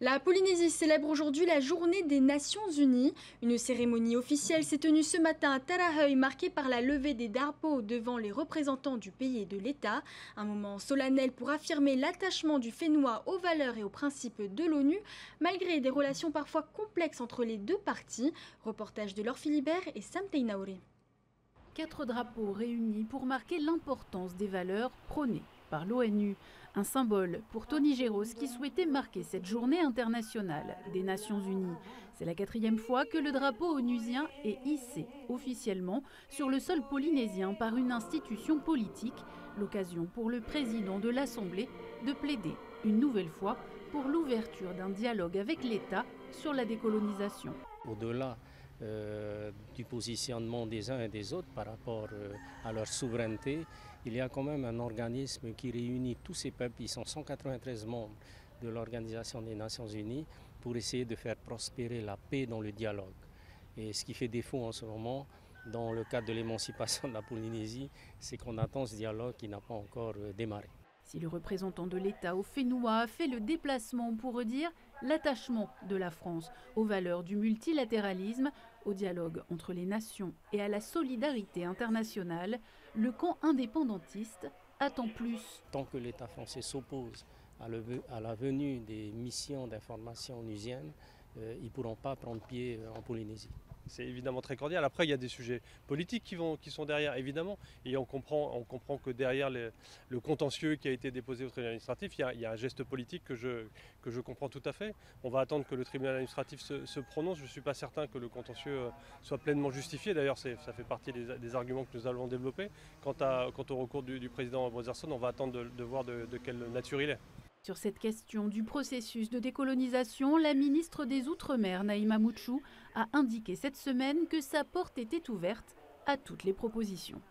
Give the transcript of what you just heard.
La Polynésie célèbre aujourd'hui la Journée des Nations Unies. Une cérémonie officielle s'est tenue ce matin à Tarahui, marquée par la levée des drapeaux devant les représentants du pays et de l'État. Un moment solennel pour affirmer l'attachement du Fénois aux valeurs et aux principes de l'ONU, malgré des relations parfois complexes entre les deux parties. Reportage de Laure Philibert et Sam Teinaouri. 4 drapeaux réunis pour marquer l'importance des valeurs prônées par l'ONU. Un symbole pour Tony Géros qui souhaitait marquer cette journée internationale des Nations Unies. C'est la 4e fois que le drapeau onusien est hissé officiellement sur le sol polynésien par une institution politique. L'occasion pour le président de l'Assemblée de plaider une nouvelle fois pour l'ouverture d'un dialogue avec l'État sur la décolonisation. Au-delà du positionnement des uns et des autres par rapport à leur souveraineté, il y a quand même un organisme qui réunit tous ces peuples, ils sont 193 membres de l'Organisation des Nations Unies, pour essayer de faire prospérer la paix dans le dialogue. Et ce qui fait défaut en ce moment, dans le cadre de l'émancipation de la Polynésie, c'est qu'on attend ce dialogue qui n'a pas encore démarré. Si le représentant de l'État au Fénois a fait le déplacement pour redire l'attachement de la France aux valeurs du multilatéralisme, au dialogue entre les nations et à la solidarité internationale, le camp indépendantiste attend plus. Tant que l'État français s'oppose à la venue des missions d'information onusiennes, ils ne pourront pas prendre pied en Polynésie. C'est évidemment très cordial. Après, il y a des sujets politiques qui sont derrière, évidemment. Et on comprend que derrière le contentieux qui a été déposé au tribunal administratif, il y a un geste politique que je comprends tout à fait. On va attendre que le tribunal administratif se prononce. Je ne suis pas certain que le contentieux soit pleinement justifié. D'ailleurs, ça fait partie des arguments que nous allons développer. Quant au recours du président Brotherson, on va attendre de voir de quelle nature il est. Sur cette question du processus de décolonisation, la ministre des Outre-mer, Naïma Mouchou, a indiqué cette semaine que sa porte était ouverte à toutes les propositions.